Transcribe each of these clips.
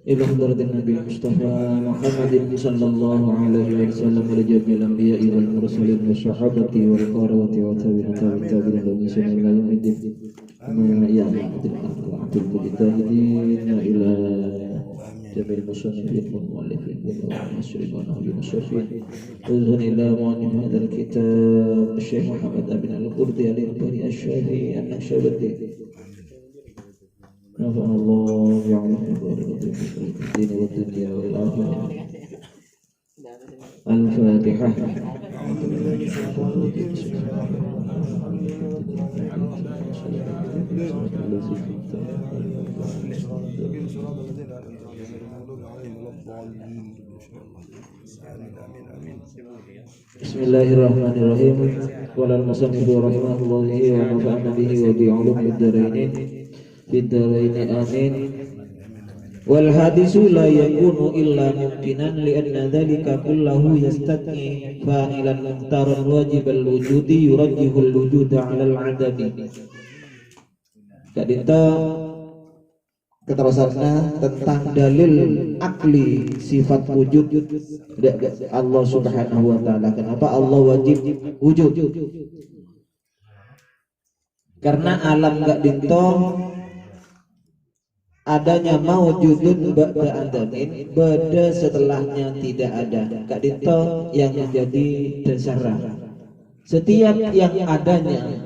إلى حضرة النبي المصطفى محمد صلى الله عليه وسلم ولجميع الأنبياء والمرسلين والصحابة والقرابة والتابعين لهم بإحسان إلى يوم الدين. يا عبد المجتهدين إلى جميع المصنفين والمؤلفين والمشرقين والمشرفين وزن إلى مؤلف هذا الكتاب الشيخ محمد بن القرطي الإرباني الشافعي النقشبندي نفعنا الله بعلمه الدين والدنيا والآخرة. الفاتحة. بسم الله الرحمن الرحيم. قال المصنف رحمه الله ونفعنا به وبعلوم الدارين في الدارين آمين. والحديث لا يكون إلا ممكنا لأن ذلك كله يستثني فاعلا مختارا واجب الوجود يرجح الوجود على العدم. Kadita keterusannya tentang dalil akli sifat wujud Allah Subhanahu wa taala. Kenapa Allah wajib wujud? Karena alam gak dinto adanya maujudun ba'da adamin, beda setelahnya tidak ada. Gak dinto yang menjadi dasar. Setiap yang adanya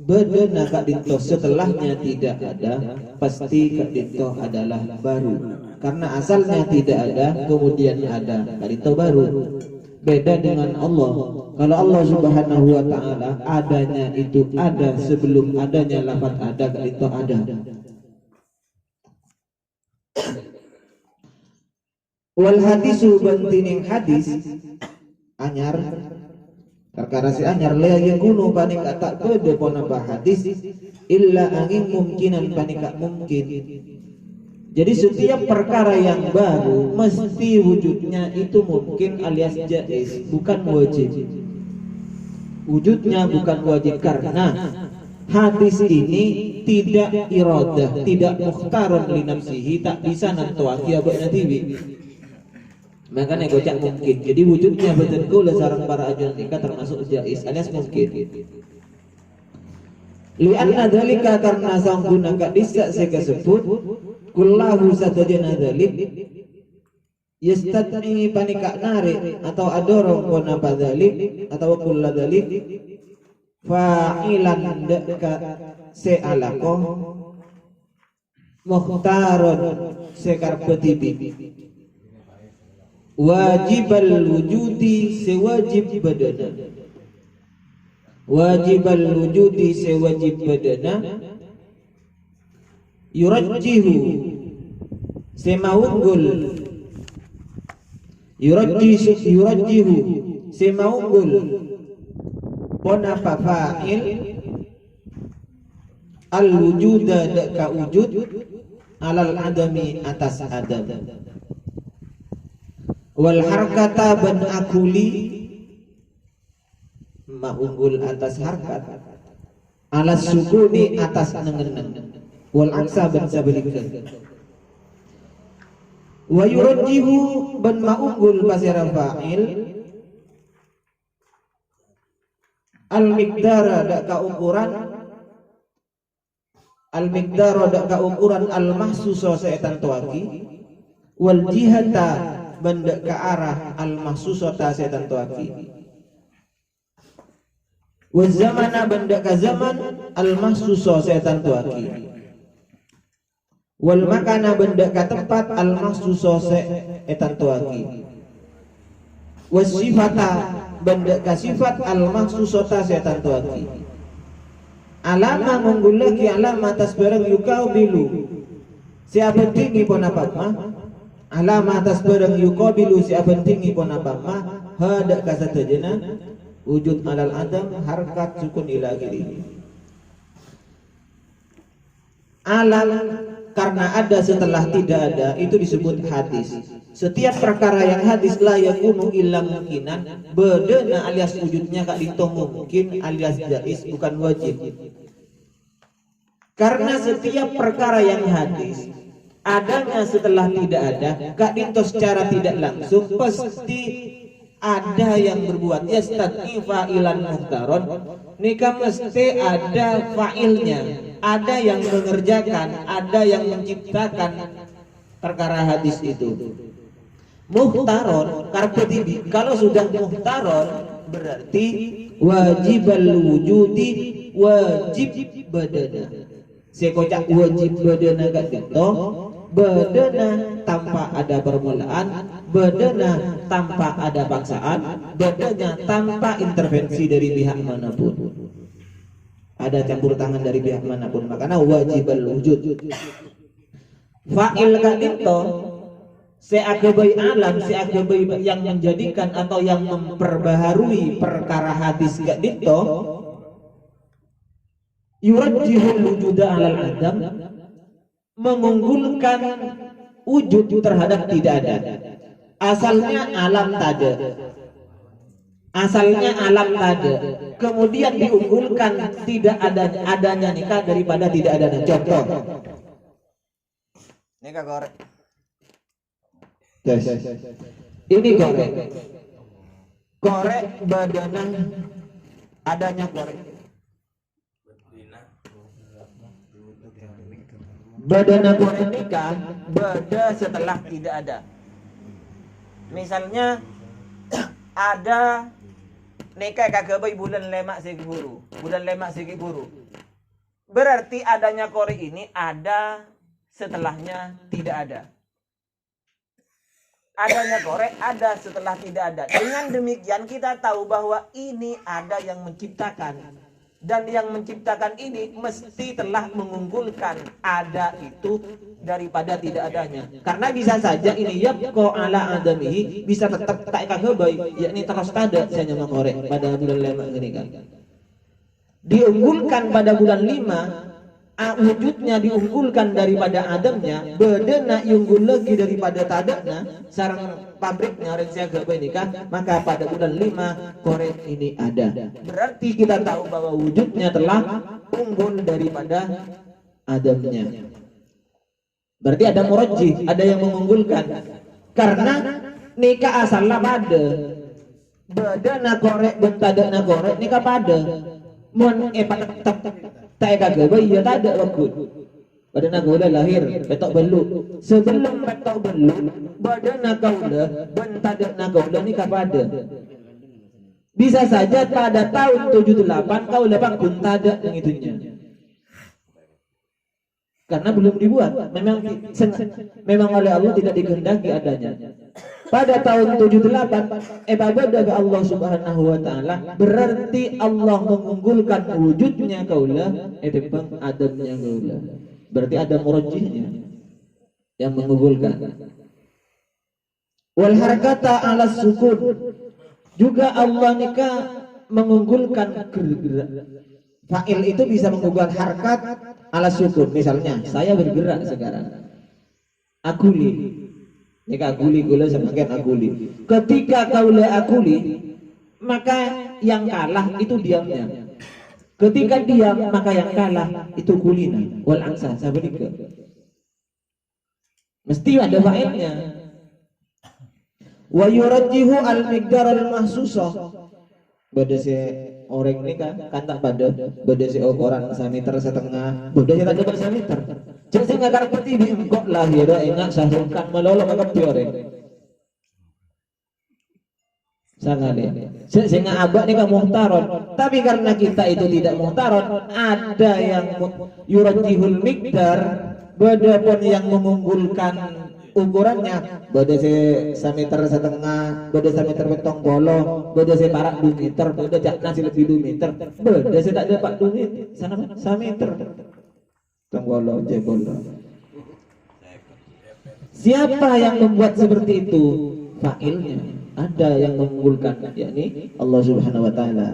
beda nak dinto setelahnya tidak ada, pasti kak dinto adalah baru. Karena asalnya tidak ada, kemudian ada, kak dinto baru. Beda dengan Allah. Kalau Allah Subhanahu wa taala adanya itu ada sebelum adanya lafaz ada, kak dinto ada. Wal hadisu bantining hadis anyar perkara si anyar la yakunu panik tak beda ponapa hadis illa angin mungkinan panika mungkin. Jadi setiap perkara yang baru mesti wujudnya itu mungkin alias jaiz, bukan wajib. Wujudnya bukan wajib karena hadis ini tidak iradah, tidak mukhtarun li nafsihi, tak bisa nantuaki abana tiwi. Makanya gocak mungkin. Jadi wujudnya betul sarang para ajuan ikat termasuk jaiz alias mungkin. Lianna dzalika karena sangguna kadisa saya sebut kullahu sadajana dzalik yastatni panika nari atau adorong kona dzalik atau kulla dzalik fa'ilan deka se'alako mukhtaron sekarbetibi wajibal wujudi sewajib badana, wajibal wujudi sewajib badana yurajjihu semaunggul yurajjihu semaunggul ponapa fa'il al wujuda daka wujud alal adami atas adam wal harkata ban akuli maunggul atas harkat alas sukuni atas nengeneng wal aksa ban sabalikeun wa yurajjihu ban maunggul pasira fa'il al miqdara daka ukuran al miqdara daka ukuran al mahsusa setan tuaki wal jihata benda ke arah al mahsusata setan tuaki wa zamana benda ke zaman al mahsusa setan tuaki wal makana benda ke tempat al mahsusa setan tuaki was sifata benda ke sifat al mahsusata setan tuaki alama menggulaki alama atas barang yukau bilu siapa tinggi pun apa mah alama atas barang yuqabilu siapa tinggi pun apa mah hada kasatajana wujud alal adam harkat sukun ila akhirih alam karena ada setelah tidak ada itu disebut hadis. Setiap perkara yang hadis la yakunu illa mungkinan bedena alias wujudnya kak dito mungkin alias jaiz bukan wajib. Karena setiap perkara yang hadis adanya setelah tidak ada, Kak Dinto secara tidak langsung pasti ada yang berbuat yastati fa'ilan muhtaron, nikah mesti ada fa'ilnya, ada yang mengerjakan, ada yang menciptakan perkara hadis itu. Muhtaron karpetibi, kalau sudah muhtaron berarti wajibal wujudi, wajib badana. Saya kocak wajib badana Kak Dinto, badana tanpa ada permulaan, badana tanpa ada paksaan, badana tanpa intervensi dari pihak manapun. Ada campur tangan dari pihak manapun, makanya wajibal wujud. Fa'il Kak Dinto seagabai alam, seagabai yang menjadikan atau yang memperbaharui perkara hadis Kak Dinto, yurajjihul wujuda alal adam, mengunggulkan wujud terhadap tidak ada. Asalnya alam tada, asalnya alam tada, kemudian diunggulkan tidak adanya nikah daripada tidak adanya. Contoh nikah korek. Yes. Ini korek, korek badana adanya korek, badana korek nikah bada setelah tidak ada. Misalnya ada nikah kagabai bulan lemak segi buru, bulan lemak segi buru, berarti adanya korek ini ada setelahnya tidak ada. Adanya korek ada setelah tidak ada. Dengan demikian kita tahu bahwa ini ada yang menciptakan, dan yang menciptakan ini mesti telah mengunggulkan ada itu daripada tidak adanya. Karena bisa saja ini yabqa ala adamihi, bisa tetap tak kagabai, yakni terus tada saya nyama korek pada bulan 5 ini kan. Diunggulkan pada bulan 5, wujudnya diunggulkan daripada adamnya, bedana unggul lagi daripada tadakna, sarang pabriknya rensiaga nikah, maka pada bulan 5 korek ini ada. Berarti kita tahu bahwa wujudnya telah unggul daripada adamnya. Berarti ada murajjih, ada yang mengunggulkan. Karena nikah asalnya pada bedana korek dan tadakna korek nikah pada mon tetap tak kagabai ya tak ada waktu. Badana kaula lahir petok beluk, sebelum petok beluk badana kaula ben tadakna kaula nikah pada. Bisa saja pada tahun 78 kaula pakun tadak yang itunya, karena belum dibuat. Memang oleh Allah tidak dikehendaki adanya. Pada tahun 78 ibadah Allah Subhanahu wa taala, berarti Allah mengunggulkan wujudnya kaula timbang adamnya kaula. Berarti ada murajjihnya yang mengunggulkan. Wal harakata ala sukun, juga Allah nikah mengunggulkan gerak. Fa'il itu bisa mengunggulkan harakat ala sukun. Misalnya saya bergerak sekarang, akuli nikah akuli gula semakin akuli. Ketika kaula akuli, maka yang kalah itu diamnya. Ketika diam, maka yang kalah itu kulina. Wal angsa sabarika. Mesti ada fa'ilnya. Wa yurajjihu al miqdar al mahsusah. Bada si orang ini kan tak pada beda si ukuran sameter setengah, beda si tak dapat sameter. Jadi saya nggak ngerti di engkau lahir ingat sahrulkan melolong agak piore. Sangat ya. Saya nggak abak nih kan muhtaron, tapi karena kita itu tidak muhtaron, ada yang yurajihul miqdar, beda pun yang mengunggulkan ukurannya, beda si sameter setengah, beda sameter betong bolong, beda si parak 2 meter, beda jak nasi lebih 2 meter, beda si tak dapat 2 meter, sana sameter, betong bolong, bolong. Siapa yang membuat seperti itu? Fa'ilnya, ada yang mengunggulkan, yakni Allah Subhanahu Wa Taala.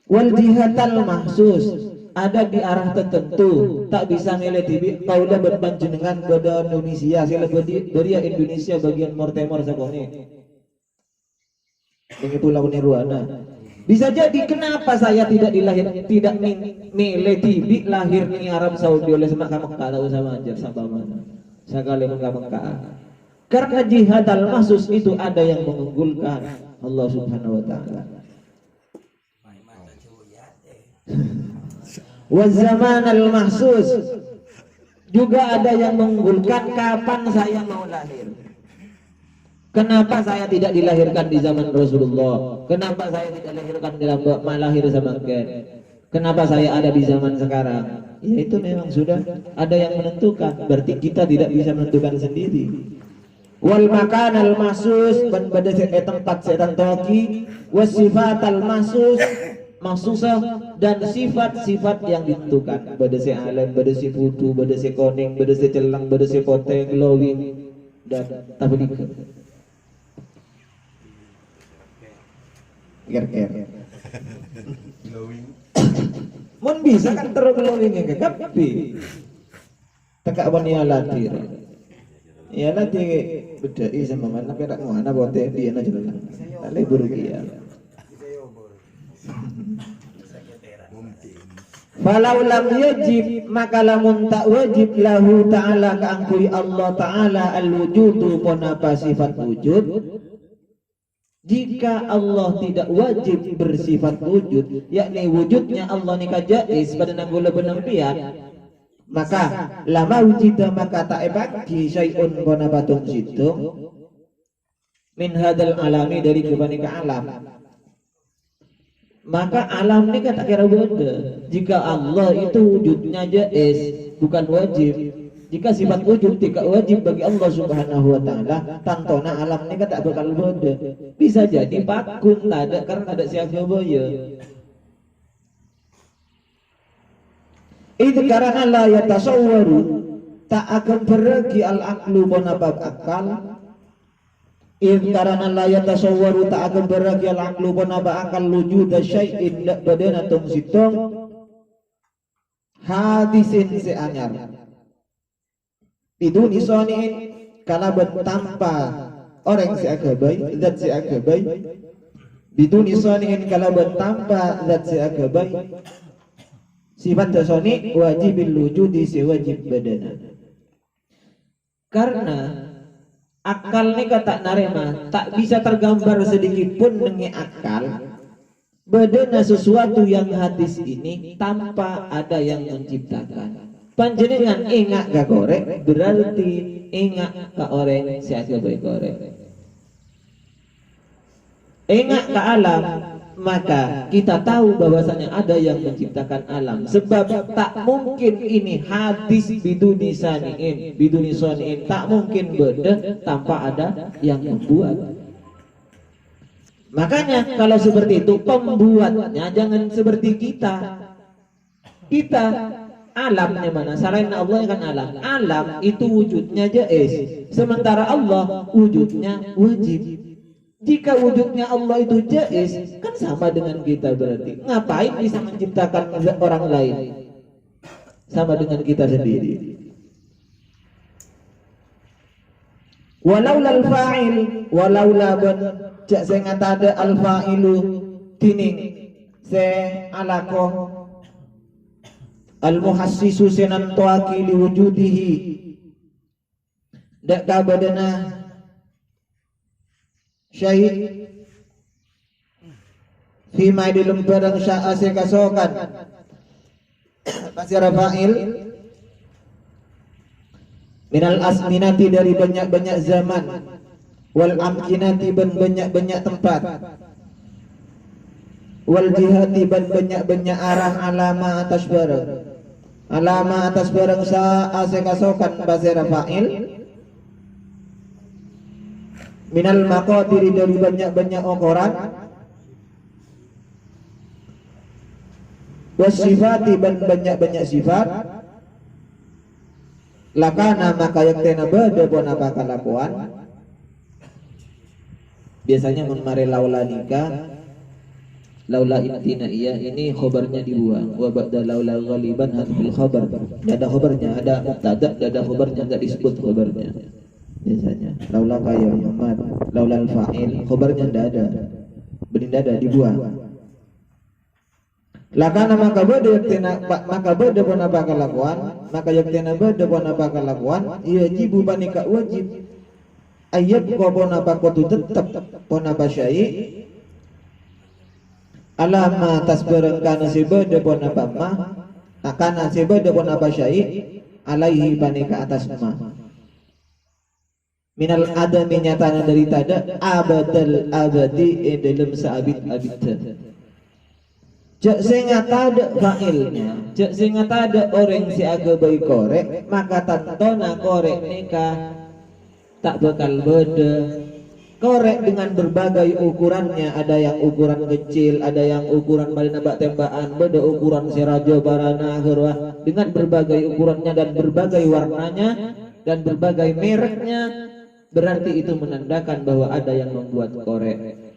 Wal jihatal mahsus, ada di arah tertentu, tak bisa milih tibi kaula berpanjenengan pada Indonesia, sila beria Indonesia bagian timur sakone. Ini pulau Nirwana. Bisa jadi kenapa saya tidak milih tibi lahir di Arab Saudi oleh semak Mekah tahu sama aja sama mana. Sekali Mekah. Karena jihad al-mahsus itu ada yang mengunggulkan Allah Subhanahu wa taala. Wa zaman al-mahsus juga ada yang mengunggulkan kapan saya mau lahir. Kenapa saya tidak dilahirkan di zaman Rasulullah? Kenapa saya tidak dilahirkan di lahir zaman Ken? Kenapa saya ada di zaman sekarang? Ya itu memang sudah ada yang menentukan. Berarti kita tidak bisa menentukan sendiri. Wal makan al mahsus dan pada tempat setan toki, wasifat al mahsus mahsusah dan sifat-sifat yang ditentukan. Pada si alam, pada si putu, pada si koning, pada si celang, pada si poteng, glowing dan tablik. Ger-ger. Glowing. Mun bisa kan terus glowing ke kapi. Tekak wani latih. Ya latih bedai sama mana perak mana bote dia na jalan. Ale burgia. Falau lam yajib maka lamun tak wajib lahu ta'ala kaangkuli Allah ta'ala al-wujudu ponapa sifat wujud. Jika Allah tidak wajib bersifat wujud, yakni wujudnya Allah nikah jais pada nanggula penampian, maka lama wujida maka tak bagi syai'un bona batung situ min hadal alami dari kebanika alam. Maka alam ini tak kira benda. Jika Allah itu wujudnya jais bukan wajib. Jika sifat wujud tidak wajib bagi Allah Subhanahu wa taala, tantona alam ini tak bakal beda. Bisa jadi pakun tak ada karena ada siapa boya. Itu karena la yatasawwaru tak akan pergi al-aqlu bonabab akal. Itu karena la yatasawwaru tak akan pergi al-aqlu bonabab akal wujud syai'in badana tung sitong hadisin seanyar. Itu nisoniin karena bertanpa orang seagabai zat seagabai. Itu nisoniin kalau bertanpa zat seagabai. Sifat tasoni wajibil wujudi sewajib badana. Karena akal ini kata narema tak bisa tergambar sedikit pun dengan akal badana sesuatu yang hadis ini tanpa ada yang menciptakan. Panjenengan ingat gak korek berarti ingat ke orang siapa korek. Ingat ke alam maka kita tahu bahwasanya ada yang menciptakan alam. Sebab tak mungkin ini hadis biduni saniin tak mungkin beda tanpa ada yang membuat. Makanya kalau seperti itu pembuatnya jangan seperti kita. Alamnya mana? Selain Allah kan alam. Alam itu wujudnya jais. Sementara Allah wujudnya wajib. Jika wujudnya Allah itu jais, kan sama dengan kita berarti. Ngapain bisa menciptakan orang lain? Sama dengan kita sendiri. Walaula al-fa'il, walaula ban jak sing ngatada al-fa'ilu tining se alaqo al-muhassisu sinan tuakili wujudihi dak kabadana syahid fima di lembarang sya'a sekasokan pasir fa'il minal asminati dari banyak-banyak zaman wal amkinati ban banyak-banyak tempat wal jihati ban banyak-banyak arah alama atas barang sa'a sekasokan pasir fa'il minal maqadiri dari banyak-banyak ukuran wasifati ban banyak-banyak sifat lakana maka yaktena bada pun apa kalakuan biasanya memare laula nikah laula intina iya ini khobarnya dibuang wa ba'da laula ghaliban hadfil khabar ada khobarnya ada mubtada ada khobarnya enggak disebut khobarnya biasanya laula kaya Muhammad laula al-fa'il khobarnya enggak ada bening ada dibuang Lakana maka bade yaktina maka bade pun apa kelakuan, maka yaktina bade pun apa kelakuan, yajibu panika wajib ayat ko pun apa kudu tetep pun apa syai alama tasbarang kana si bade pun apa mah takana si bade pun apa syai alaihi panika atas mah minal adami nyatana dari tada abadal abadi dalam saabit abita. Cek sehingga tada fa'ilnya, cek sehingga tada orang si aga bayi korek, maka tantona korek nikah tak bakal beda. Korek dengan berbagai ukurannya, ada yang ukuran kecil, ada yang ukuran balik nabak tembakan, beda ukuran si raja barana gerwah, dengan berbagai ukurannya dan berbagai warnanya dan berbagai mereknya, berarti itu menandakan bahwa ada yang membuat korek.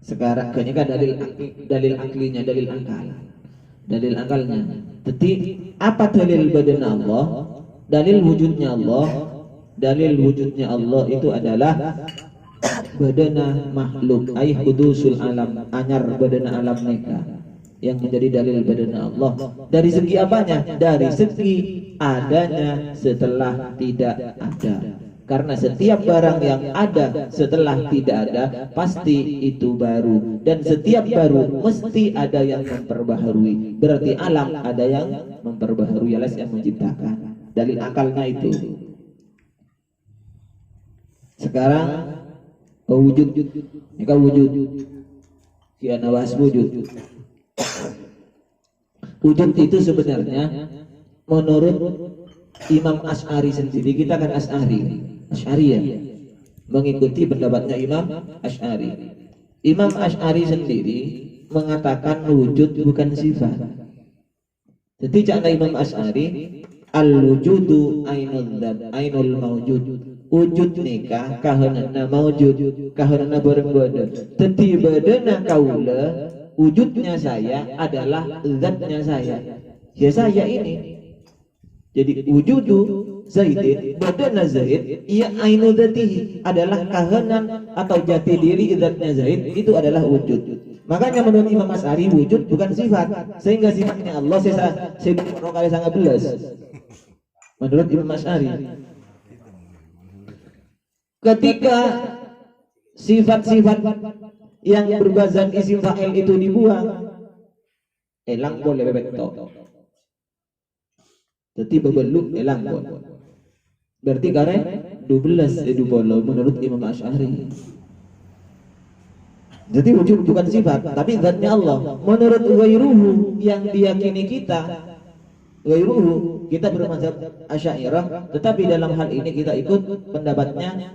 Sekarang kayaknya kan dalil aklinya, dalil akalnya. Jadi apa dalil badan Allah? Dalil wujudnya Allah. Dalil wujudnya Allah itu adalah badana makhluk, ay hudusul alam, anyar badana alam mereka yang menjadi dalil badana Allah. Dari segi apanya? Dari segi adanya setelah tidak ada. Karena setiap barang yang ada setelah tidak ada pasti itu baru, dan setiap baru mesti ada yang memperbaharui. Berarti alam ada yang memperbaharui, alias yang menciptakan. Dalil akalnya itu. Sekarang wujud, ini kan wujud. Kiana bahas wujud. Wujud itu sebenarnya menurut Imam Asy'ari sendiri, kita kan Asy'ari ya, mengikuti pendapatnya Imam Asy'ari. Imam Asy'ari sendiri mengatakan wujud bukan sifat. Jadi cara Imam Asy'ari, al-wujudu ainul dzat, ainul mawjud. Wujud nikah kahanana mawjud, kahanana bareng bada. Teti badana kaula, wujudnya saya adalah zatnya saya. Ya saya ini. Jadi wujudu Zaidin, badana Zaid, ia ainu dzatihi, adalah kahanan atau jati diri zatnya Zaid, itu adalah wujud. Makanya menurut Imam Asy'ari wujud bukan sifat, sehingga sifatnya Allah saya kali sangat belas. Menurut Imam Asy'ari, ketika sifat-sifat yang berbazan isim fa'il itu dibuang, elang boleh bebek tok. Jadi bebeluk elang bon. Berarti kare 12 edu bolo menurut Imam Asy'ari. Jadi wujud bukan sifat, tapi zatnya Allah. Menurut ghairuhu yang diyakini kita, ghairuhu kita bermazhab Asy'ariyah, tetapi dalam hal ini kita ikut pendapatnya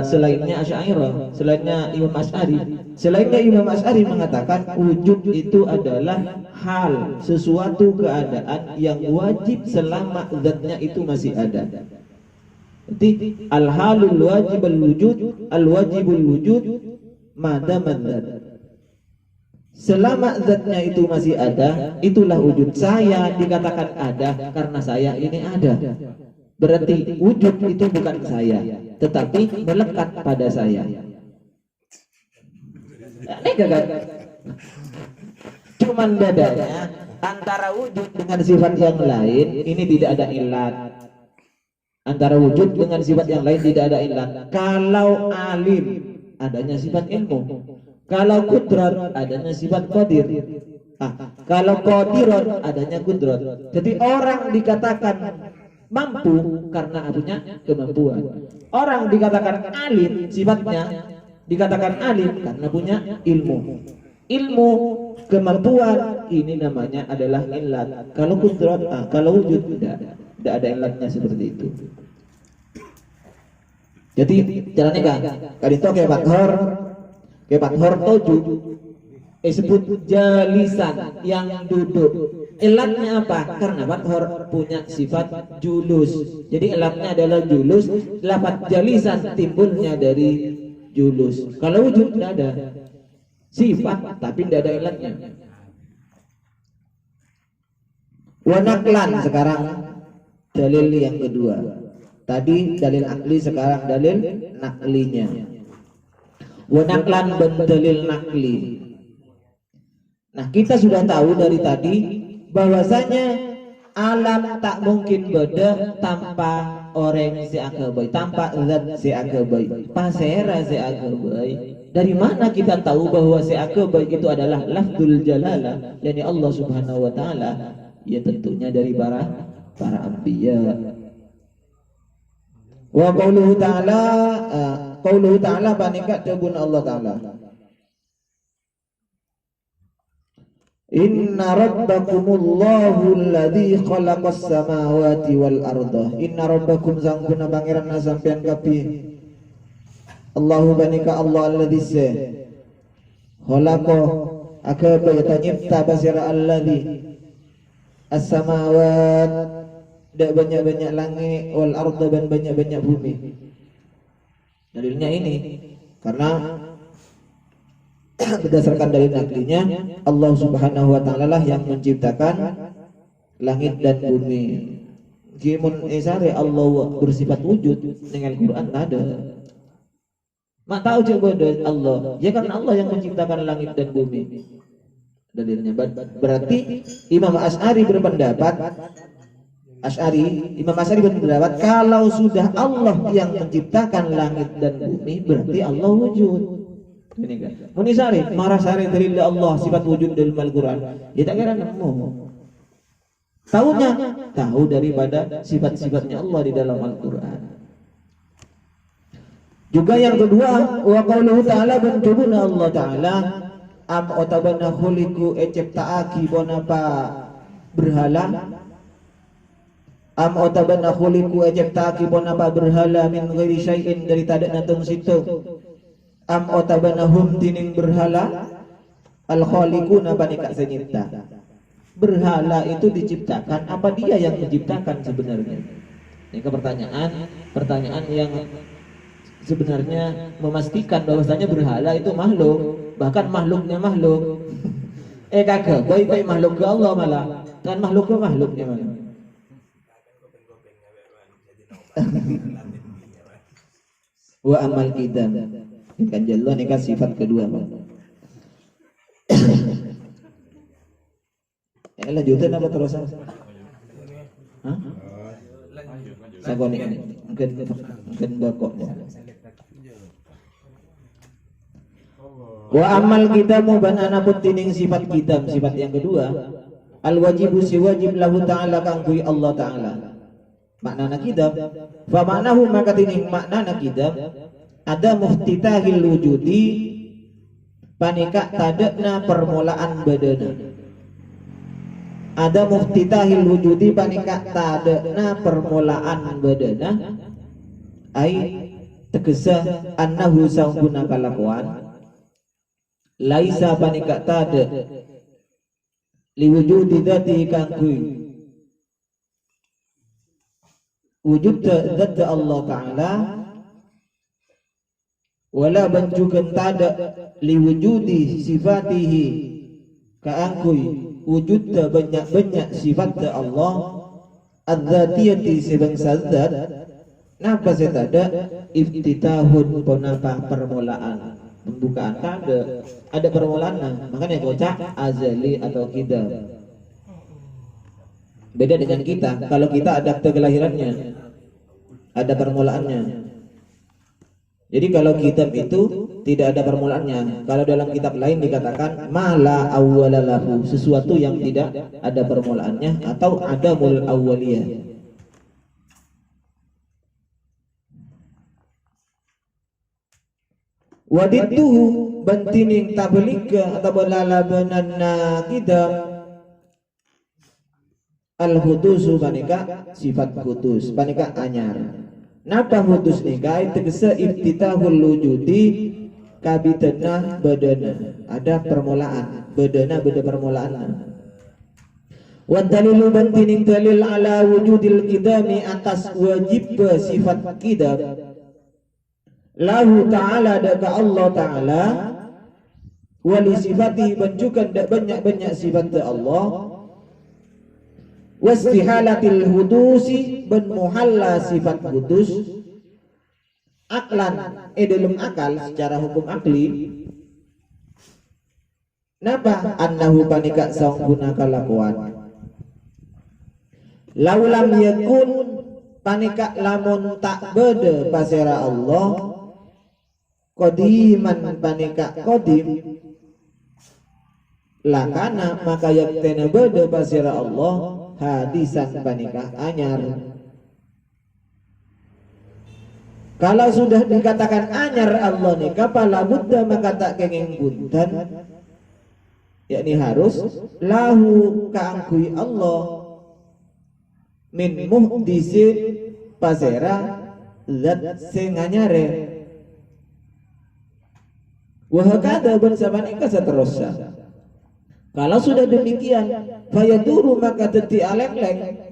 selainnya Asy'ariyah, selainnya Imam Asy'ari. Selainnya Imam Asy'ari mengatakan wujud itu adalah hal, sesuatu keadaan yang wajib selama zatnya itu masih ada. Jadi al-halul wajibul wujud, al-wajibul wujud madaman zat. Selama zatnya itu masih ada, itulah wujud. Saya dikatakan ada karena saya ini ada. Berarti wujud itu bukan saya, tetapi melekat pada saya. Ini gagal. Cuman bedanya antara wujud dengan sifat yang lain ini tidak ada ilat. Antara wujud dengan sifat yang lain tidak ada ilat. Kalau alim adanya sifat ilmu. Kalau kudrat adanya sifat qadir. Kalau qadirun adanya kudrat. Jadi orang dikatakan mampu karena punya kemampuan. Orang dikatakan alim sifatnya dikatakan alim karena punya ilmu. Ilmu, kemampuan ini namanya adalah ilat. Kalau kudrat, kalau wujud tidak ada ilatnya seperti itu. Jadi caranya kan kadito kayak pathor toju disebut jalisan yang duduk. Ilatnya apa? Karena pathor punya sifat julus. Jadi ilatnya adalah julus. Lafaz jalisan timbulnya dari julus. Kalau wujud tidak ada sifat tapi tidak ada ilatnya. Wanaklan sekarang dalil yang kedua. Tadi dalil akli, sekarang dalil naklinya. Wa naklan ben dalil nakli. Nah, kita sudah tahu dari tadi bahwasanya alam tak mungkin beda tanpa orang si agabai, tanpa zat si agabai, pasera si agabai. Dari mana kita tahu bahwa si agabai itu adalah lafzul jalalah, yakni Allah Subhanahu wa taala? Ya tentunya dari para anbiya. Wa qauluhu ta'ala panika tebun Allah taala. Inna rabbakumullahu alladzi khalaqas samawati wal arda. Inna rabbakum sangkuna pangeran sampean kapi. Allahu banika Allah alladzi se khalaqa akaba yatanyipta basira alladzi as-samawat, dak banyak-banyak langit, wal arda dan banyak-banyak bumi. Dalilnya ini karena berdasarkan dalil naklinya Allah Subhanahu wa taala lah yang menciptakan langit dan bumi. Gimun isare Allah bersifat wujud dengan Quran ada. Mak tahu coba Allah, ya karena Allah yang menciptakan langit dan bumi. Dalilnya berarti Imam Asy'ari berpendapat kalau sudah Allah yang menciptakan langit dan bumi berarti Allah wujud. Ini kan. Munisari marah sari dari Allah sifat wujud dalam Al-Qur'an. Ya tak kira nemu. Tahu daripada sifat-sifatnya Allah di dalam Al-Qur'an. Juga yang kedua, wa qauluhu ta'ala benjubuna Allah ta'ala am otabana khuliku eciptaaki bonapa berhala. Am otabana khuliku eciptaaki bonapa berhala min ghairi syai'in dari tadak natung situ. Am otabanahum tining berhala al khaliquna panika senyipta. Berhala itu diciptakan apa dia yang menciptakan sebenarnya? Ini pertanyaan yang sebenarnya memastikan bahwasanya berhala itu makhluk, bahkan makhluknya makhluk. Kagak, boy makhluk ke Allah malah. Kan makhluknya mana? Wa amal kita kan jelas nikah sifat kedua Pak. Lanjutin apa terusan? Hah? Lanjut. Mungkin bakoknya. Wa amal kita mubanana putining sifat kitab, sifat yang kedua al wajibu si wajib lahu ta'ala kang kui Allah ta'ala. Maknana kitab fa ma'nahu maka tining maknana kitab ada muftitahil wujudi panika tadekna permulaan badana. Ada muftitahil wujudi panika tadekna permulaan badana ai tegesa annahu sangkuna kalakuan laisa panika tade liwujudi dzati kangkui wujud zat Allah Ta'ala wala banjukan tada liwujudi sifatihi kaangkui wujud banyak sifat Allah adzatiyati sebangsa zat napa setada iftitahun ponapa permulaan pembukaan ada permulaan makanya bocah azali atau kidam. Beda dengan kita, kalau kita ada akte kelahirannya ada permulaannya. Jadi kalau kitab itu tidak ada permulaannya. Kalau dalam kitab lain dikatakan mala awwalalahu, sesuatu yang tidak ada permulaannya atau adamul awwaliyah. Wadituhu bantining tablika atau balalabanana kitab al-hudusu panika sifat khutus panika anyar. Napa khutus nika tegese iftitahul wujudi kabitana badana ada permulaan badana beda permulaan. Wa dalilu bantining dalil ala wujudil qidami atas wajib sifat qidam lahu ta'ala daga Allah ta'ala wali sifatihi banjukan dak banyak-banyak sifat Allah wastihalatil hudusi ben muhalla sifat hudus aklan dalam akal secara hukum akli. Napa annahu panika saungkuna kalakuan laulam yakun panika lamun tak bede pasera Allah qadiman panika qadim lakana maka yaktena bede pasera Allah hadisan panika anyar. Kalau sudah dikatakan anyar Allah nikah pala buddha maka tak kenging punten, yakni harus lahu kaangkui Allah min muhdisin pasera zat senganyare wahakada bersamaan ika seterusnya. Kalau sudah demikian fayaduru maka teti aleng-leng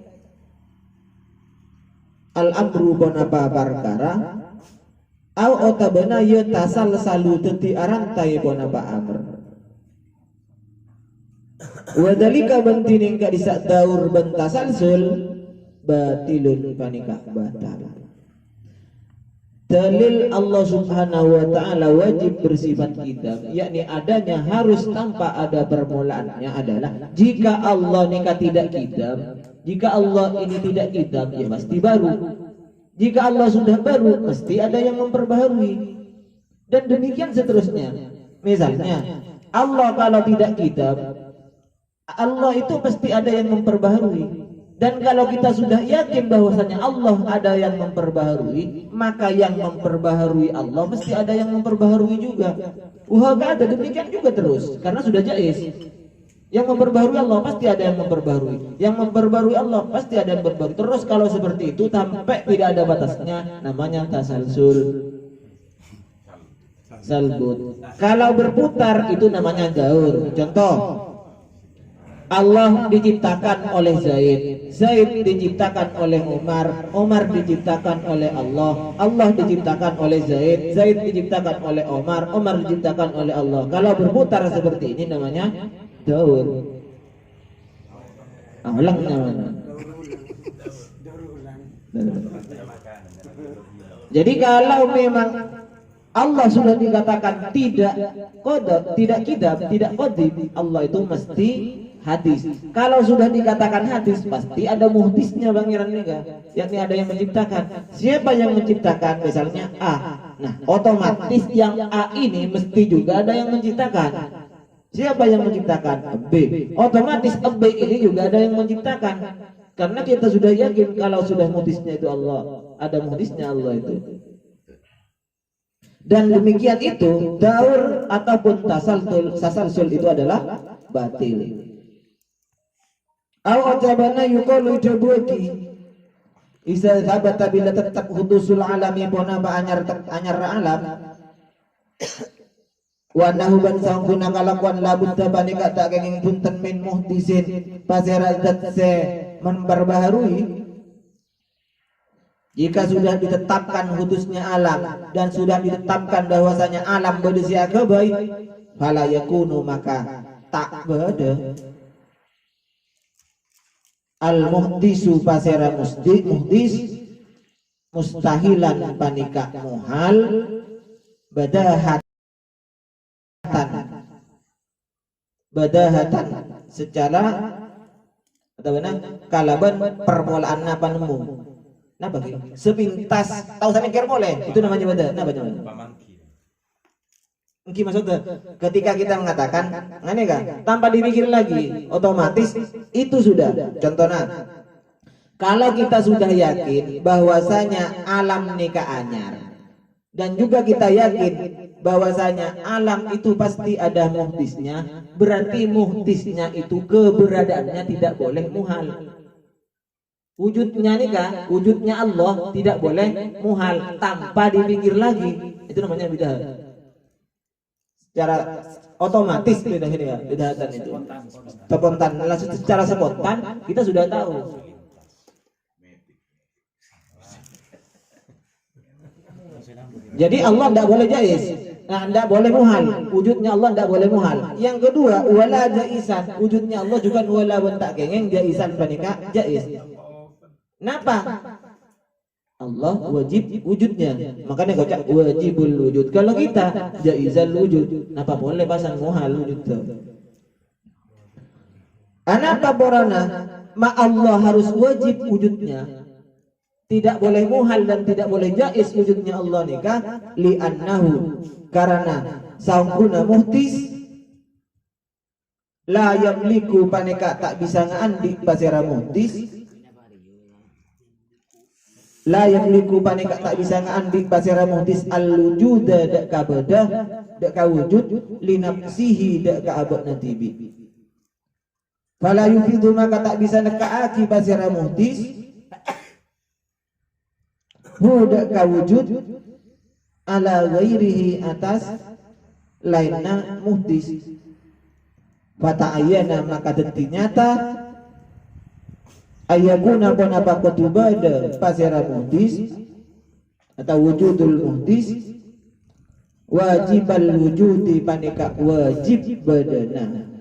al-amru bonapa perkara au otabana ye tasal salu teti arantai bonapa amr wadalika bantining ka disak daur bentasalsul batilun panika batal. Dalil Allah subhanahu wa ta'ala wajib bersifat kitab, yakni adanya harus tanpa ada permulaannya adalah jika Allah nikah tidak kitab, jika Allah ini tidak kitab ya pasti baru. Jika Allah sudah baru mesti ada yang memperbaharui dan demikian seterusnya. Misalnya Allah kalau tidak kitab, Allah itu pasti ada yang memperbaharui. Dan kalau kita sudah yakin bahwasanya Allah ada yang memperbaharui, maka yang memperbaharui Allah mesti ada yang memperbaharui juga. Ada demikian juga terus, karena sudah jaiz. Yang memperbaharui Allah pasti ada yang memperbaharui. Yang memperbaharui Allah pasti ada yang memperbaharui. Terus kalau seperti itu sampai tidak ada batasnya, namanya tasalsul. Salbut. Kalau berputar itu namanya daur. Contoh, Allah diciptakan oleh Zaid, Zaid diciptakan oleh Umar, Umar diciptakan oleh Allah, Allah diciptakan oleh Zaid, Zaid diciptakan oleh Umar, Umar diciptakan oleh Allah. Kalau berputar seperti ini namanya daur. Ulangnya mana? Jadi kalau memang Allah sudah dikatakan tidak qadar, tidak kitab, tidak qadim, Allah itu mesti hadis. Kalau sudah dikatakan hadis pasti ada muhdisnya Bang Iran nikah, yakni ada yang menciptakan. Siapa yang menciptakan? Misalnya A. Nah, otomatis yang A ini mesti juga ada yang menciptakan. Siapa yang menciptakan? B. Otomatis B ini juga ada yang menciptakan. Karena kita sudah yakin kalau sudah muhdisnya itu Allah, ada muhdisnya Allah itu. Dan demikian itu daur ataupun tasalsul itu adalah batil. Au ajabana yuqalu jabuki isa thabata bila tetap hudusul alami bona ba anyar alam wa nahu ban sangkuna kalakuan labutta banika tak kenging punten min muhdisin pasera zat se memperbaharui. Jika sudah ditetapkan hudusnya alam dan sudah ditetapkan bahwasanya alam berdesi agabai fala yakunu maka tak beda al muhdisu pasera muhdis mustahilan panika muhal badahatan secara atau benar kalaban permulaan apa nemu nah bagi sepintas tahu saya mikir boleh itu namanya beda nah bagaimana mungkin maksudnya ketika kita mengatakan ngene kan tanpa dipikir lagi otomatis itu sudah. Contohnya kalau kita sudah yakin bahwasanya alam nikah anyar dan juga kita yakin bahwasanya alam itu pasti ada muhdisnya, berarti muhdisnya itu keberadaannya tidak boleh muhal. Wujudnya nikah, wujudnya Allah tidak boleh muhal tanpa dipikir lagi. Itu namanya bidah. Secara otomatis bidah ini ya, bidahatan itu. Spontan, secara spontan kita sudah tahu. Jadi Allah tidak boleh jaiz. Nah, tidak boleh muhal. Wujudnya Allah tidak boleh muhal. Yang kedua, wala jaisan. Wujudnya Allah juga wala bentak kengeng jaisan panika jais. Kenapa? Allah wajib wujudnya. Makanya kocak wajibul wujud. Kalau kita jaizal wujud, kenapa boleh pasang muhal wujud tuh? Anapa borana? Ma Allah harus wajib wujudnya. Tidak boleh muhal dan tidak boleh jaiz wujudnya Allah nikah li'annahu karena saungkuna muhtis la yamliku paneka tak bisa ngandi pasera muhtis la yamliku paneka tak bisa ngandi pasera muhtis al-wujuda dak kabada dak kawujud li nafsihi dak kaabak natibi fala yufidu maka tak bisa nekaaki pasera muhtis hudak kawujud ala ghairihi atas lainna muhdis fata'ayyana maka deti nyata ayakuna bonapa kutubada pasera muhdis atau wujudul muhdis wajibal wujudi panika wajib badana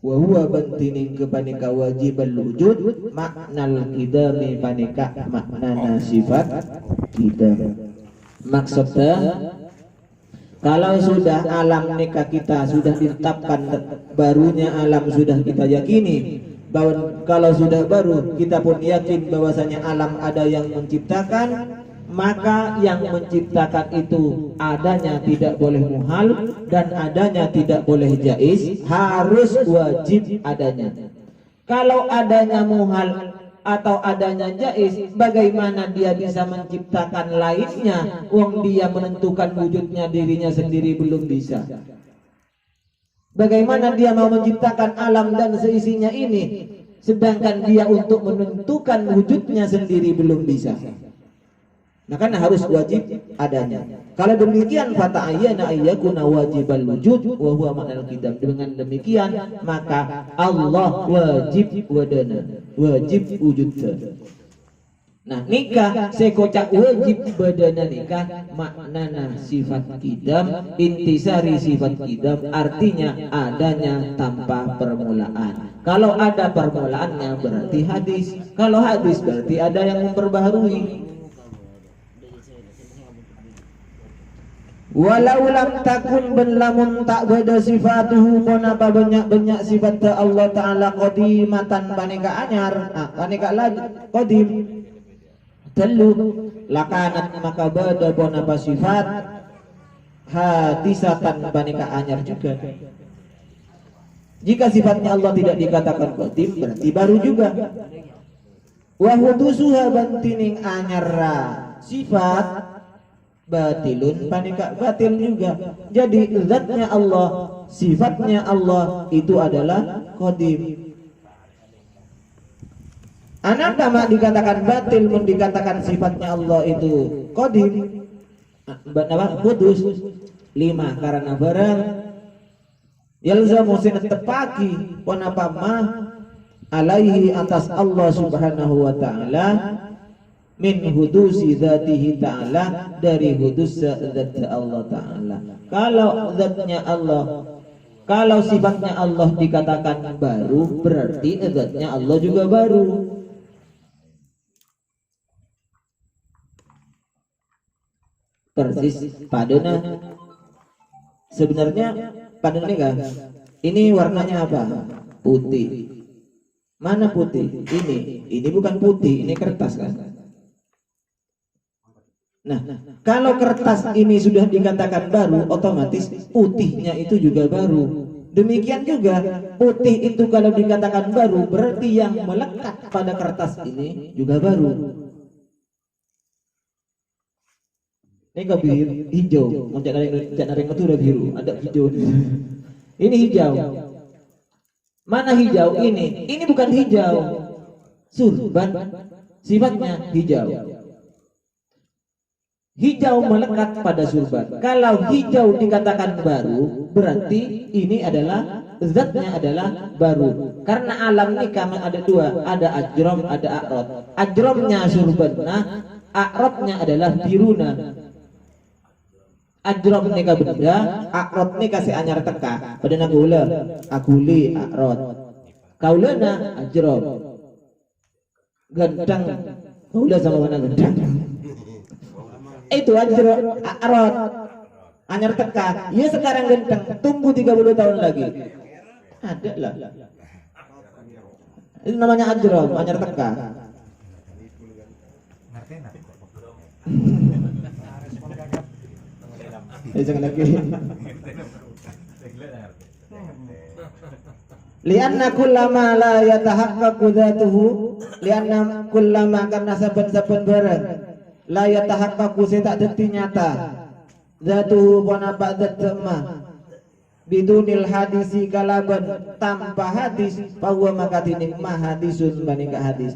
wa huwa bantining kepanika wajibal wujud maknal qidami panika maknana sifat qidam. Maksudnya kalau sudah alam nikah kita sudah ditetapkan barunya alam sudah kita yakini bahwa kalau sudah baru kita pun yakin bahwasanya alam ada yang menciptakan, maka yang menciptakan itu adanya tidak boleh muhal dan adanya tidak boleh jaiz, harus wajib adanya. Kalau adanya muhal atau adanya jaiz, bagaimana dia bisa menciptakan lainnya wong dia menentukan wujudnya dirinya sendiri belum bisa. Bagaimana dia mau menciptakan alam dan seisinya ini sedangkan dia untuk menentukan wujudnya sendiri belum bisa. Nah, karena harus wajib adanya. Kalau demikian fata'ayyana ayyakuna wajibal wujud wa huwa ma'nal qidam. Dengan demikian maka Allah wajib wadana, wajib wujud. Nah, nikah sekocak wajib badana nikah maknana sifat qidam, intisari sifat qidam artinya adanya tanpa permulaan. Kalau ada permulaannya berarti hadis. Kalau hadis berarti ada yang memperbaharui. Walau lam takun ben lamun tak beda sifatuhu konapa banyak sifat Allah Ta'ala qadimatan paneka anyar paneka lagi qadim telu lakanat maka beda konapa sifat hadisatan paneka anyar juga. Jika sifatnya Allah tidak dikatakan qadim berarti baru juga. Wa hudusuha bantining anyarra sifat batilun panika batil juga. Jadi zatnya Allah, sifatnya Allah itu adalah qadim. Anak mak dikatakan batil, mun dikatakan sifatnya Allah itu qadim. Apa? Kudus. 5 karena barang yalzamu sinatepaki ponapa ma alaihi atas Allah Subhanahu wa taala min hudusi dzatihi ta'ala dari hudus zat Allah Ta'ala. Kalau zatnya Allah, kalau sifatnya Allah dikatakan baru berarti zatnya Allah juga baru. Persis padana. Sebenarnya padana ini kan ini warnanya apa? Putih. Mana putih? Ini bukan putih, ini kertas kan. Nah, kalau kertas ini sudah dikatakan baru, otomatis putihnya itu juga baru. Demikian juga putih itu kalau dikatakan baru, berarti yang melekat pada kertas ini juga baru. Ini kok biru, hijau, mencari itu udah biru, ada hijau. Ini hijau. Mana hijau ini? Ini bukan hijau. Surban sifatnya hijau. Hijau melekat pada surban. Kalau hijau dikatakan baru, berarti ini adalah zatnya adalah baru. Karena alam ini kami ada dua, ada ajrom, ada a'rod. Ajromnya surban, a'rodnya adalah biruna. Ajrob nika benda, akrot nika kasih anyar teka. Pada nagula, aguli akrot. Kaulana ajrob. Gendang, kaula sama mana gendang? Itu ajrob, akrot. Anyar teka. Ya sekarang gendang, tunggu 30 tahun lagi. Ada lah. Itu namanya ajrob, anyar teka. Jangan lagi. Lianna kullama la yatahaqqaqu dzatuhu, lianna kullama karena saben-saben barang la yatahaqqaqu tak dadi nyata. Dzatuhu wana ba'da dzama. Bidunil hadisi kalaban tanpa hadis bahwa maka tinik mah hadisun banika hadis.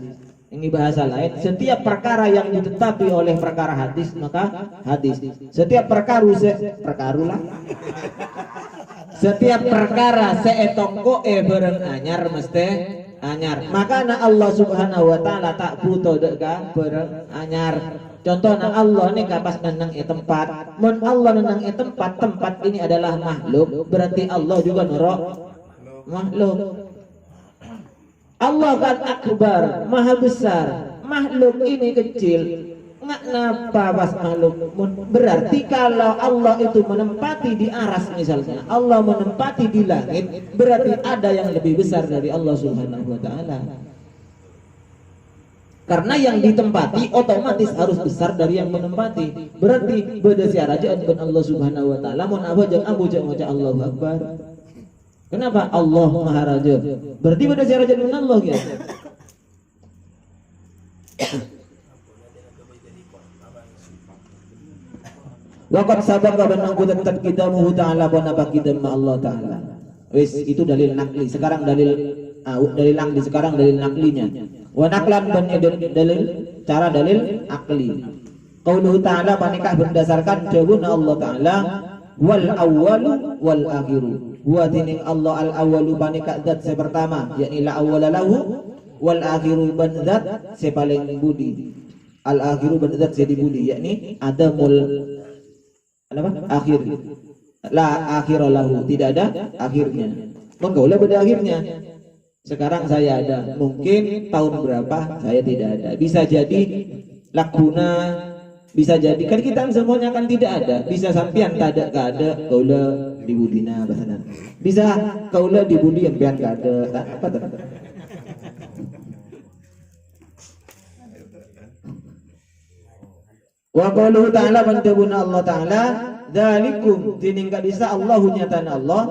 Ini bahasa lain, setiap perkara yang ditetapi oleh perkara hadis maka hadis. Setiap perkarulah. Setiap perkara seetongko bareng anyar mesti anyar. Makanya Allah Subhanahu wa taala tak butuh deka bareng anyar. Contohnya Allah nih kapas nenang tempat. Mun Allah nenang tempat ini adalah makhluk, berarti Allah juga norok makhluk. Allah kan akbar, maha besar, makhluk ini kecil. Ngapa pas makhluk? Berarti kalau Allah itu menempati di aras misalnya, Allah menempati di langit, berarti ada yang lebih besar dari Allah Subhanahu wa taala. Karena yang ditempati otomatis harus besar dari yang menempati. Berarti beda siarajaan dengan Allah Subhanahu wa taala, mun abajang abujang maca Allahu akbar. Kenapa? Allah Maha Raja. Berarti pada cara jadi Allah ya. Waqad sabaqa benang kutat kidamuhu ta'ala wa nabaqidam Allah ta'ala. Wis itu dalil nakli. Sekarang dalil nakli, sekarang dalil naklinya. Wa naklan ban dalil cara dalil akli. Qauluhu ta'ala panikah berdasarkan dawuh Allah ta'ala wal awwalu wal akhiru. Wa tining Allah al awwalu panika zat se pertama, yakni la awwala lahu wal akhiru ban zat se paling budi. Al akhiru ban zat se dibudi, yakni adamul akhir. La akhira lahu, tidak ada akhirnya. Mengkaulah pada akhirnya. Sekarang saya ada, mungkin tahun berapa saya tidak ada. Bisa jadi lakuna, bisa jadi kan kita semuanya kan tidak ada. Bisa sampian tak ada kaula di budina bahasana. Bisa kaula di budi sampean kada. Apa tuh? Wa qauluhu ta'ala bantabuna Allah ta'ala dzalikum tiningka disa Allahu nyatana Allah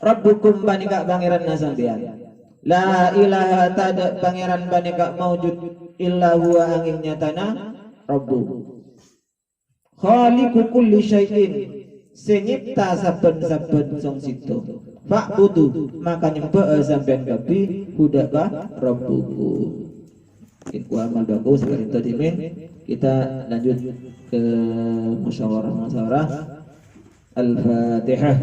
rabbukum banika pangeran nasampean. La ilaha tada pangeran banika maujud illa huwa angin nyatana rabbu. Khaliqu kulli syai'in senyipta saben-saben song situ. Fa'budu maka nyembah sampean kabeh hudaka rabbuku. Iku amal bagus sekali tadi kita lanjut ke musyawarah Al-Fatihah.